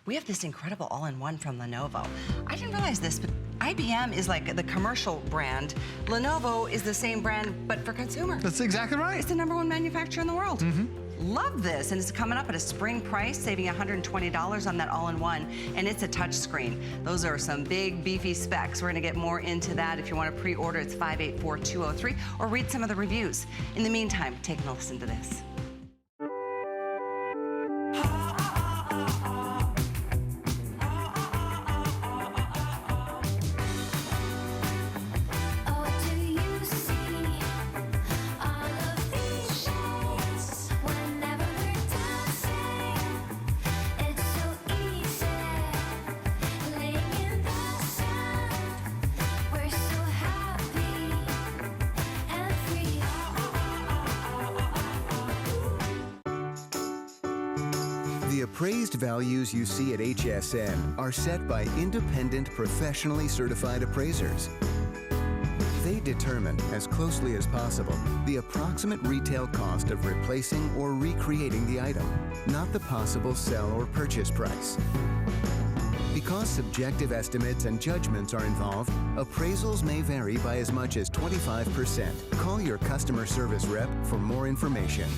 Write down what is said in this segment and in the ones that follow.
We have this incredible all-in-one from Lenovo. I didn't realize this, but IBM is like the commercial brand. Lenovo is the same brand, but for consumer. That's exactly right. It's the #1 manufacturer in the world. Love this, and it's coming up at a spring price, saving $120 on that all-in-one, and it's a touch screen. Those are some big, beefy specs. We're gonna get more into that. If you wanna pre-order, it's 584-203, or read some of the reviews. In the meantime, take a listen to this. The appraised values you see at HSN are set by independent, professionally certified appraisers. They determine, as closely as possible, the approximate retail cost of replacing or recreating the item, not the possible sell or purchase price. Because subjective estimates and judgments are involved, appraisals may vary by as much as 25%. Call your customer service rep for more information.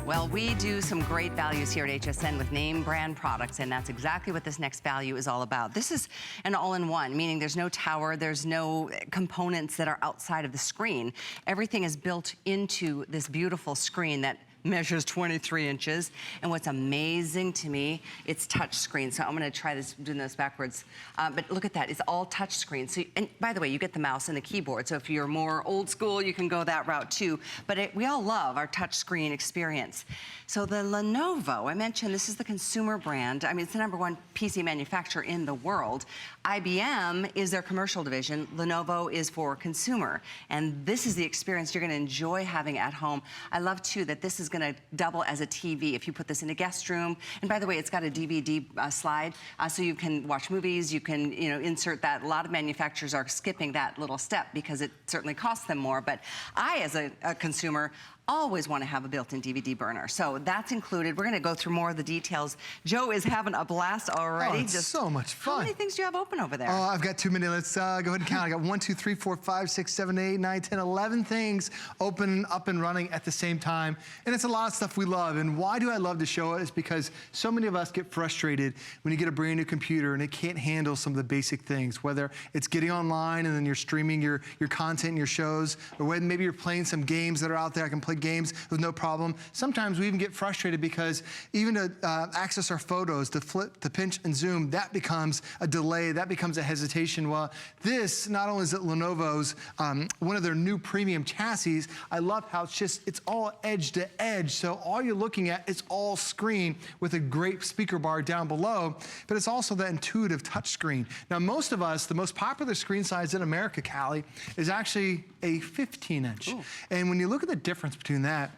Well, we do some great values here at HSN with name brand products, and that's exactly what this next value is all about. This is an all-in-one, meaning there's no tower, there's no components that are outside of the screen. Everything is built into this beautiful screen that measures 23 inches. And what's amazing to me, it's touch screen. So I'm gonna try this, doing this backwards. But look at that, it's all touch screen. So, and by the way, you get the mouse and the keyboard. So if you're more old school, you can go that route too. But we all love our touch screen experience. So the Lenovo, I mentioned this is the consumer brand. I mean, it's the #1 PC manufacturer in the world. IBM is their commercial division. Lenovo is for consumer. And this is the experience you're gonna enjoy having at home. I love too that this is gonna double as a TV if you put this in a guest room. And by the way, it's got a DVD slide, so you can watch movies, you can insert that. A lot of manufacturers are skipping that little step because it certainly costs them more. But I, as a consumer, always want to have a built-in DVD burner. So that's included. We're going to go through more of the details. Joe is having a blast already. Oh, it's just so much fun. How many things do you have open over there? Oh, I've got too many. Let's go ahead and count. I got 1, 2, 3, 4, 5, 6, 7, 8, 9, 10, 11 things open, up and running at the same time. And it's a lot of stuff we love. And why do I love to show it? Is because so many of us get frustrated when you get a brand new computer and it can't handle some of the basic things, whether it's getting online and then you're streaming your content and your shows, or when maybe you're playing some games that are out there. I can play games with no problem. Sometimes we even get frustrated because even to access our photos, to flip, to pinch and zoom, that becomes a delay, that becomes a hesitation. Well, this, not only is it Lenovo's, one of their new premium chassis, I love how it's all edge to edge. So all you're looking at is all screen with a great speaker bar down below, but it's also the intuitive touch screen. Now, most of us, the most popular screen size in America, Callie, is actually a 15-inch. And when you look at the difference between that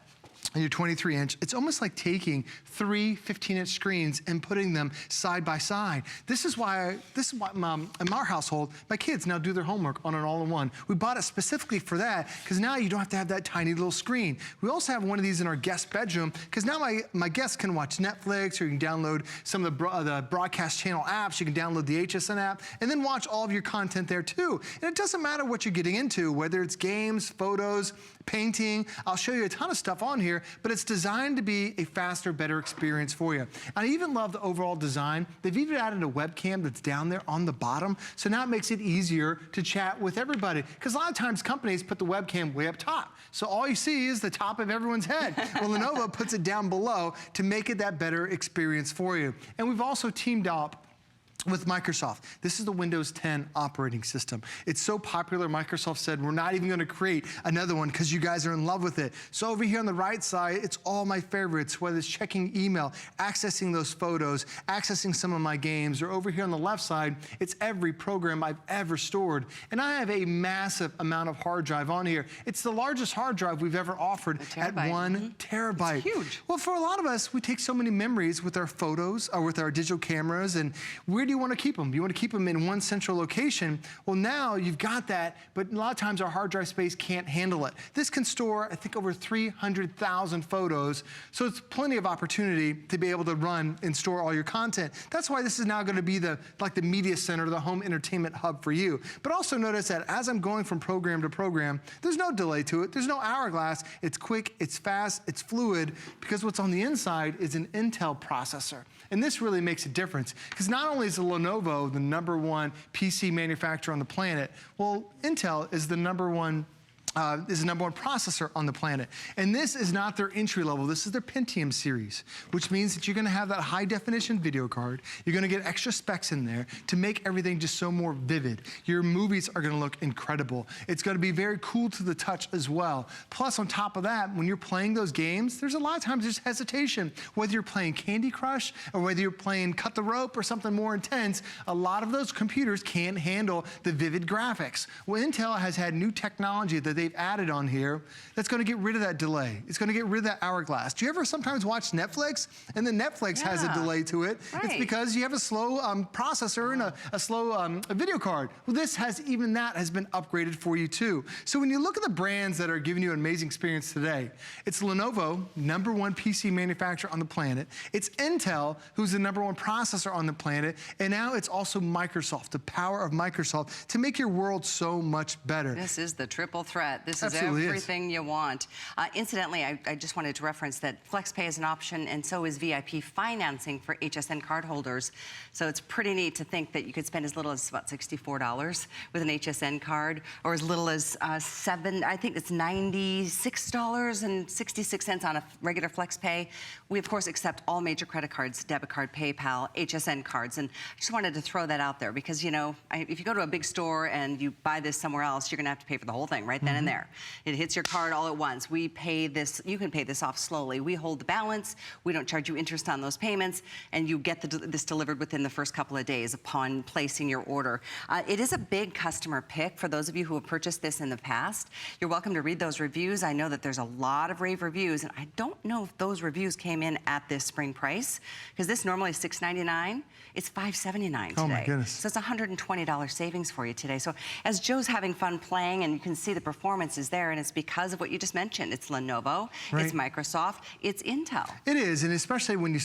and your 23-inch, it's almost like taking 3 15-inch screens and putting them side by side. This is why in our household, my kids now do their homework on an all-in-one. We bought it specifically for that, because now you don't have to have that tiny little screen. We also have one of these in our guest bedroom, because now my guests can watch Netflix, or you can download some of the broadcast channel apps. You can download the HSN app, and then watch all of your content there too. And it doesn't matter what you're getting into, whether it's games, photos, painting. I'll show you a ton of stuff on here, but it's designed to be a faster, better experience for you. I even love the overall design. They've even added a webcam that's down there on the bottom, so now it makes it easier to chat with everybody. Because a lot of times companies put the webcam way up top, so all you see is the top of everyone's head. Well, Lenovo puts it down below to make it that better experience for you. And we've also teamed up with Microsoft. This is the Windows 10 operating system. It's so popular, Microsoft said, we're not even gonna create another one because you guys are in love with it. So over here on the right side, it's all my favorites, whether it's checking email, accessing those photos, accessing some of my games, or over here on the left side, it's every program I've ever stored. And I have a massive amount of hard drive on here. It's the largest hard drive we've ever offered at 1 terabyte. It's huge. Well, for a lot of us, we take so many memories with our photos or with our digital cameras, and where do you want to keep them? You want to keep them in one central location. Well, now you've got that, but a lot of times our hard drive space can't handle it. This can store, I think, over 300,000 photos, so it's plenty of opportunity to be able to run and store all your content. That's why this is now going to be like the media center, the home entertainment hub for you. But also notice that as I'm going from program to program, there's no delay to it. There's no hourglass. It's quick, it's fast, it's fluid, because what's on the inside is an Intel processor. And this really makes a difference, because not only is the Lenovo the #1 PC manufacturer on the planet, well, Intel is the number one processor on the planet. And this is not their entry level, this is their Pentium series, which means that you're gonna have that high definition video card. You're gonna get extra specs in there to make everything just so more vivid. Your movies are gonna look incredible. It's gonna be very cool to the touch as well. Plus, on top of that, when you're playing those games, there's a lot of times there's hesitation. Whether you're playing Candy Crush or whether you're playing Cut the Rope or something more intense, a lot of those computers can't handle the vivid graphics. Well, Intel has had new technology that they've added on here that's going to get rid of that delay. It's going to get rid of that hourglass. Do you ever sometimes watch Netflix and then Netflix has a delay to it? Right. It's because you have a slow processor and a slow a video card. Well, this has, even that has been upgraded for you too. So when you look at the brands that are giving you an amazing experience today, it's Lenovo, #1 PC manufacturer on the planet. It's Intel, who's the #1 processor on the planet. And now it's also Microsoft, the power of Microsoft to make your world so much better. This is the triple threat. This is Absolutely everything you want. Incidentally, I just wanted to reference that FlexPay is an option, and so is VIP financing for HSN cardholders. So it's pretty neat to think that you could spend as little as about $64 with an HSN card, or as little as I think it's $96.66 on a regular FlexPay. We of course accept all major credit cards, debit card, PayPal, HSN cards, and I just wanted to throw that out there because, you know, if you go to a big store and you buy this somewhere else, you're gonna have to pay for the whole thing right then and there. It hits your card all at once. We pay this, you can pay this off slowly. We hold the balance, we don't charge you interest on those payments, and you get this delivered within the first couple of days upon placing your order. It is a big customer pick for those of you who have purchased this in the past. You're welcome to read those reviews. I know that there's a lot of rave reviews, and I don't know if those reviews came in at this spring price, because this normally is $699. It's $579 today. Oh my goodness. So it's $120 savings for you today. So as Joe's having fun playing, and you can see the performance is there, and it's because of what you just mentioned. It's Lenovo, it's Microsoft, it's Intel. It is, and especially when you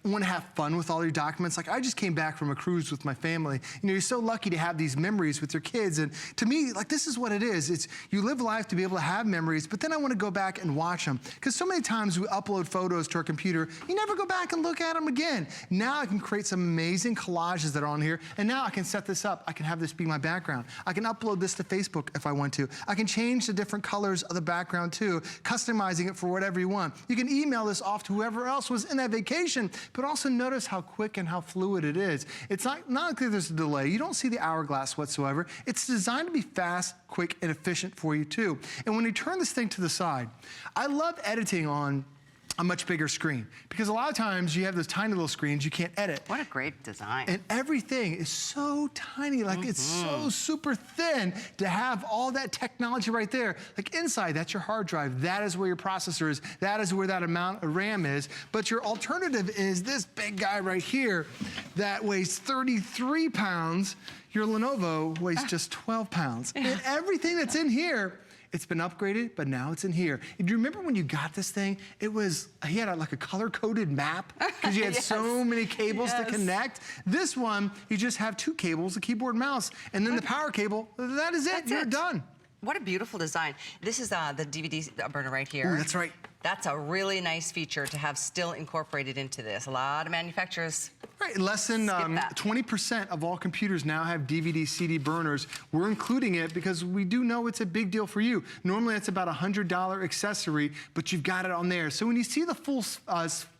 want to have fun with all your documents. Like, I just came back from a cruise with my family. You know, you're so lucky to have these memories with your kids, and to me, like, this is what it is. It's, you live life to be able to have memories, but then I want to go back and watch them. Because so many times we upload photos to our computer, you never go back and look at them again. Now I can create some amazing collages that are on here, and now I can set this up. I can have this be my background. I can upload this to Facebook if I want to. I can change the different colors of the background too, customizing it for whatever you want. You can email this off to whoever else was in that vacation, but also notice how quick and how fluid it is. It's not like there's a delay. You don't see the hourglass whatsoever. It's designed to be fast, quick, and efficient for you too. And when you turn this thing to the side, I love editing on a much bigger screen, because a lot of times you have those tiny little screens you can't edit. What a great design. And everything is so tiny, like it's so super thin to have all that technology right there. Like inside, that's your hard drive. That is where your processor is. That is where that amount of RAM is. But your alternative is this big guy right here that weighs 33 pounds. Your Lenovo weighs just 12 pounds. And everything that's in here, it's been upgraded, but now it's in here. And do you remember when you got this thing? It was, he had like a color-coded map because you had so many cables to connect. This one, you just have 2 cables, a keyboard and mouse, and then the power cable. That is it, you're done. What a beautiful design. This is the DVD burner right here. Ooh, that's right. That's a really nice feature to have still incorporated into this. A lot of manufacturers. Right, less than 20% of all computers now have DVD CD burners. We're including it because we do know it's a big deal for you. Normally it's about a $100 accessory, but you've got it on there. So when you see the full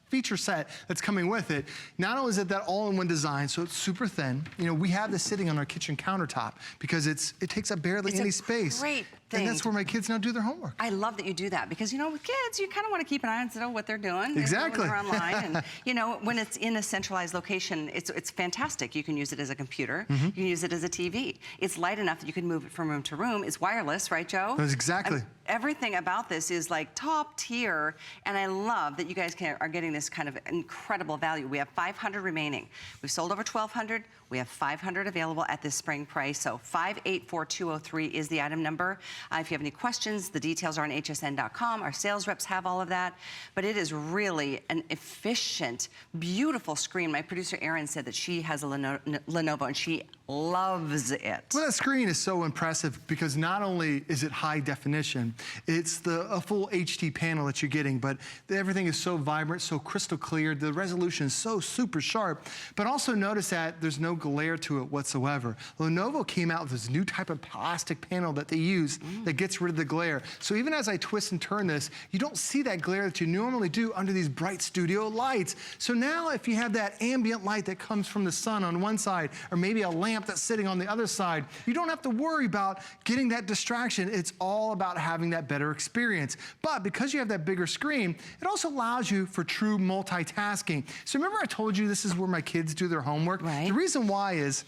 feature set that's coming with it, not only is it that all-in-one design, so it's super thin. You know, we have this sitting on our kitchen countertop because it takes up barely any space. Great thing. And that's where my kids now do their homework. I love that you do that because, you know, with kids, you kind of want to keep an eye on what they're doing. Exactly. When they're online. And, you know, when it's in a centralized location, it's fantastic. You can use it as a computer. You can use it as a TV. It's light enough that you can move it from room to room. It's wireless, right, Joe? That's exactly. Everything about this is like top tier, and I love that you guys are getting this kind of incredible value. We have 500 remaining. We've sold over 1,200. We have 500 available at this spring price, so 584203 is the item number. If you have any questions, the details are on hsn.com. Our sales reps have all of that, but it is really an efficient, beautiful screen. My producer, Erin, said that she has a Lenovo, and she loves it. Well, that screen is so impressive because not only is it high definition, it's a full HD panel that you're getting, but everything is so vibrant, so crystal clear. The resolution is so super sharp, but also notice that there's no glare to it whatsoever. Lenovo came out with this new type of plastic panel that they use that gets rid of the glare. So even as I twist and turn this, you don't see that glare that you normally do under these bright studio lights. So now if you have that ambient light that comes from the sun on one side, or maybe a lamp that's sitting on the other side, you don't have to worry about getting that distraction. It's all about having that better experience. But because you have that bigger screen, it also allows you for true multitasking. So remember I told you this is where my kids do their homework? Right. The reason why is,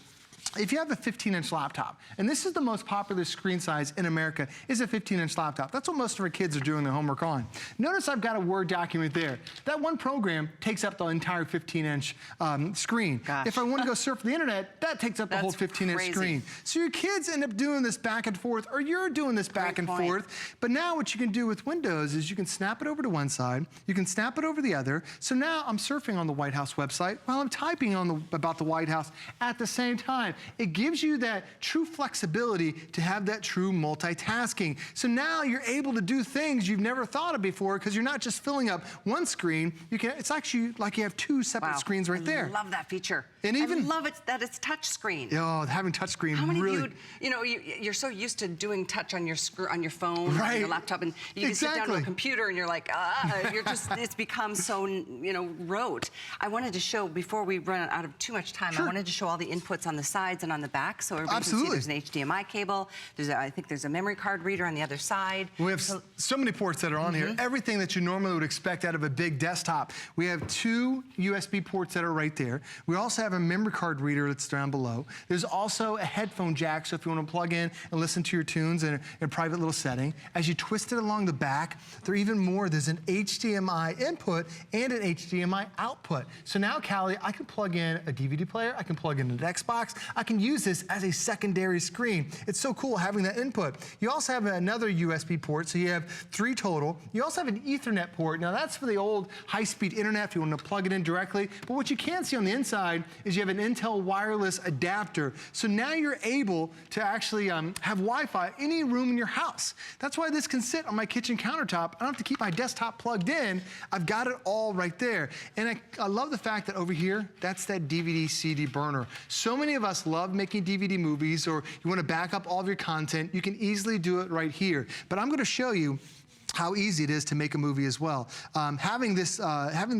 if you have a 15-inch laptop, and this is the most popular screen size in America, is a 15-inch laptop. That's what most of our kids are doing their homework on. Notice I've got a Word document there. That one program takes up the entire 15-inch screen. Gosh. If I want to go surf the internet, that takes up the whole 15-inch screen. So your kids end up doing this back and forth, or you're doing this back and forth. But now what you can do with Windows is you can snap it over to one side, you can snap it over the other. So now I'm surfing on the White House website while I'm typing on about the White House at the same time. It gives you that true flexibility to have that true multitasking. So now you're able to do things you've never thought of before because you're not just filling up one screen. It's actually like you have two separate screens right there. I love that feature. And even, I love it that it's touch screen. Oh, having touch screen How many really. of you're so used to doing touch on your phone, right. on your laptop, and you can sit down to a computer and you're like, it's become so, rote. I wanted to show, before we run out of too much time, I wanted to show all the inputs on the sides and on the back so everybody can see there's an HDMI cable. I think there's a memory card reader on the other side. We have so many ports that are on here. Everything that you normally would expect out of a big desktop. We have 2 USB ports that are right there. We also have a memory card reader that's down below. There's also a headphone jack, so if you want to plug in and listen to your tunes in a private little setting. As you twist it along the back, there are even more. There's an HDMI input and an HDMI output. So now, Callie, I can plug in a DVD player, I can plug in an Xbox, I can use this as a secondary screen. It's so cool having that input. You also have another USB port, so you have 3 total. You also have an Ethernet port. Now that's for the old high-speed internet if you want to plug it in directly. But what you can see on the inside is you have an Intel wireless adapter. So now you're able to actually have Wi-Fi any room in your house. That's why this can sit on my kitchen countertop. I don't have to keep my desktop plugged in. I've got it all right there. And I love the fact that over here, that's that DVD CD burner. So many of us love making DVD movies, or you want to back up all of your content. You can easily do it right here. But I'm going to show you how easy it is to make a movie as well. Having this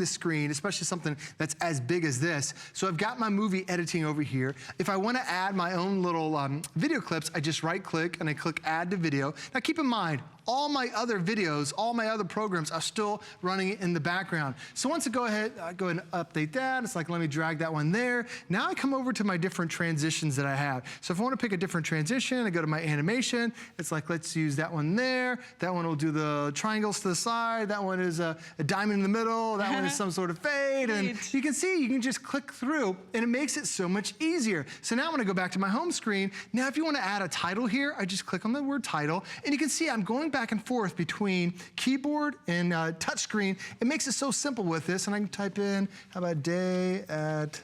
screen, especially something that's as big as this, so I've got my movie editing over here. If I want to add my own little video clips, I just right-click and I click Add to Video. Now keep in mind, all my other videos, all my other programs are still running in the background. So once I go ahead and update that, it's like, let me drag that one there. Now I come over to my different transitions that I have. So if I want to pick a different transition, I go to my animation. It's like, let's use that one there. That one will do the triangles to the side. That one is a diamond in the middle. That one is some sort of fade. And you can see, you can just click through, and it makes it so much easier. So now when I go back to my home screen, now if you want to add a title here, I just click on the word title, and you can see I'm going back and forth between keyboard and touchscreen. It makes it so simple with this, and I can type in, how about day at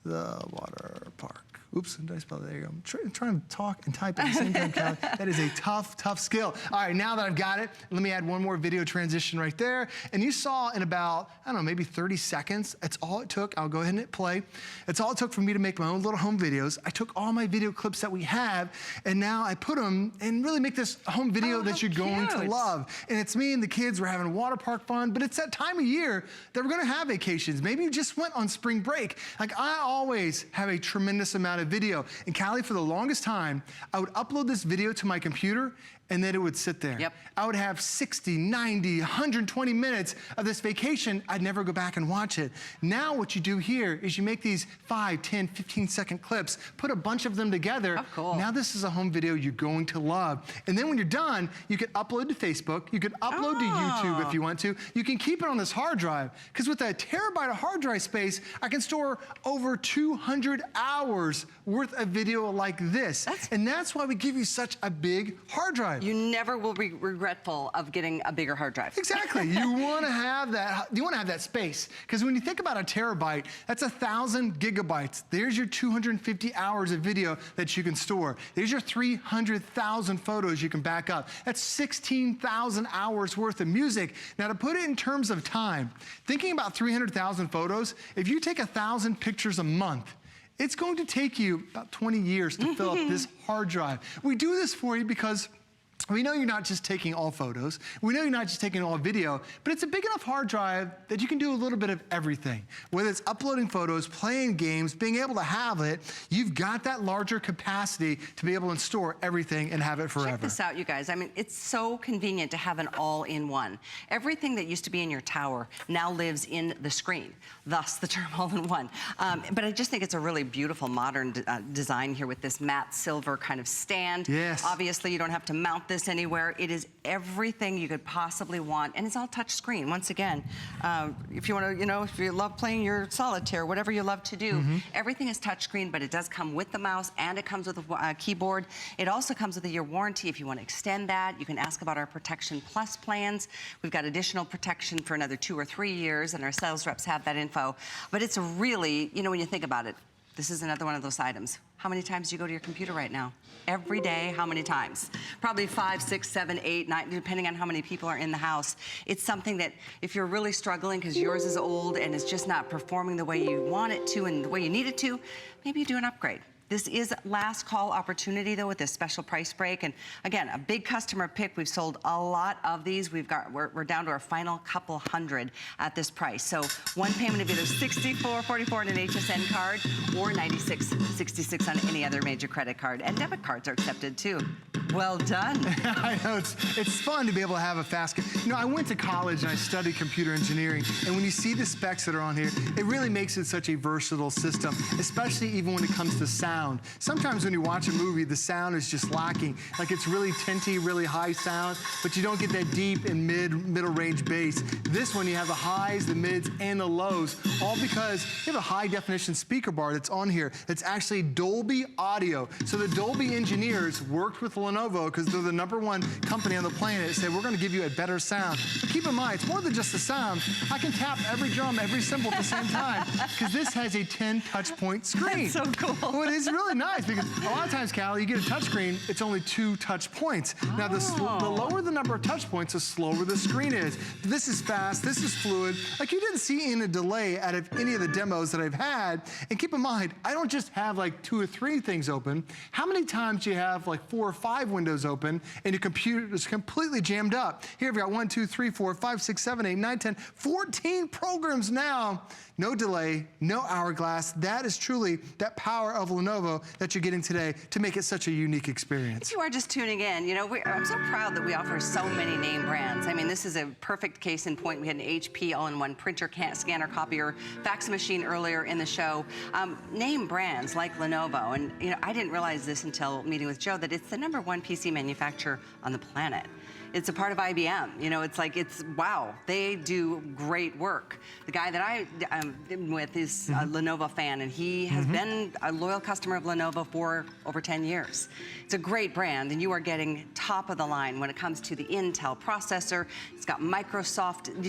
the water park? Oops, did I spell that? There you go. I'm trying to talk and type at the same time, Callie. That is a tough, tough skill. All right, now that I've got it, let me add one more video transition right there. And you saw in about, I don't know, maybe 30 seconds, that's all it took. I'll go ahead and hit play. That's all it took for me to make my own little home videos. I took all my video clips that we have, and now I put them and really make this home video that you're going to love. And it's me and the kids. We're having water park fun, but it's that time of year that we're gonna have vacations. Maybe you just went on spring break. Like, I always have a tremendous amount a video. And Callie, for the longest time, I would upload this video to my computer and then it would sit there. Yep. I would have 60, 90, 120 minutes of this vacation. I'd never go back and watch it. Now what you do here is you make these 5, 10, 15-second clips, put a bunch of them together. Oh, cool. Now this is a home video you're going to love. And then when you're done, you can upload to Facebook, you can upload to YouTube if you want to. You can keep it on this hard drive, because with a terabyte of hard drive space, I can store over 200 hours worth of video like this. And that's why we give you such a big hard drive. You never will be regretful of getting a bigger hard drive. Exactly. You want to have that. You want to have that space, because when you think about a terabyte, that's 1,000 gigabytes. There's your 250 hours of video that you can store. There's your 300,000 photos you can back up. That's 16,000 hours worth of music. Now, to put it in terms of time, thinking about 300,000 photos, if you take 1,000 pictures a month, it's going to take you about 20 years to fill up this hard drive. We do this for you because we know you're not just taking all photos. We know you're not just taking all video, but it's a big enough hard drive that you can do a little bit of everything. Whether it's uploading photos, playing games, being able to have it, you've got that larger capacity to be able to store everything and have it forever. Check this out, you guys. I mean, it's so convenient to have an all-in-one. Everything that used to be in your tower now lives in the screen, thus the term all-in-one. But I just think it's a really beautiful modern design here with this matte silver kind of stand. Yes. Obviously, you don't have to mount this anywhere. It is everything you could possibly want, and it's all touch screen. Once again, if you want to, you know, if you love playing your solitaire, whatever you love to do, everything is touch screen, but it does come with the mouse and it comes with a keyboard. It also comes with a year warranty. If you want to extend that, you can ask about our Protection Plus plans. We've got additional protection for another 2 or 3 years, and our sales reps have that info. But it's a really, you know, when you think about it, this is another one of those items. How many times do you go to your computer right now? Every day, how many times? Probably 5, 6, 7, 8, 9, depending on how many people are in the house. It's something that if you're really struggling because yours is old and it's just not performing the way you want it to and the way you need it to, maybe you do an upgrade. This is last call opportunity though with this special price break. And again, a big customer pick. We've sold a lot of these. We're down to our final couple hundred at this price. So one payment of either $64.44 on an HSN card or $96.66 on any other major credit card. And debit cards are accepted too. Well done. I know, it's fun to be able to have a fast. You know, I went to college and I studied computer engineering, and when you see the specs that are on here, it really makes it such a versatile system, especially even when it comes to sound. Sometimes when you watch a movie, the sound is just lacking. Like it's really tinty, really high sound, but you don't get that deep and middle range bass. This one, you have the highs, the mids, and the lows, all because you have a high definition speaker bar that's on here. It's actually Dolby audio. So the Dolby engineers worked with Lenovo, because they're the #1 company on the planet, said we're going to give you a better sound. But keep in mind, it's more than just the sound. I can tap every drum, every cymbal at the same time, because this has a 10 touch point screen. That's so cool. Well, it is really nice, because a lot of times, Callie, you get a touch screen, it's only 2 touch points. Now, the lower the number of touch points, the slower the screen is. This is fast, this is fluid. Like you didn't see any delay out of any of the demos that I've had. And keep in mind, I don't just have like 2 or 3 things open. How many times do you have like 4 or 5 windows open and your computer is completely jammed up? Here we've got 1, 2, 3, 4, 5, 6, 7, 8, 9, 10, 14 programs now. No delay, no hourglass. That is truly that power of Lenovo that you're getting today to make it such a unique experience. If you are just tuning in, you know, I'm so proud that we offer so many name brands. I mean, this is a perfect case in point. We had an HP all-in-one printer, scanner, copier, fax machine earlier in the show. Name brands like Lenovo, and you know, I didn't realize this until meeting with Joe, that it's the #1 PC manufacturer on the planet. It's a part of IBM. You know, it's like, wow, they do great work. The guy that I'm with is a Lenovo fan, and he has been a loyal customer of Lenovo for over 10 years. It's a great brand, and you are getting top of the line when it comes to the Intel processor. It's got Microsoft.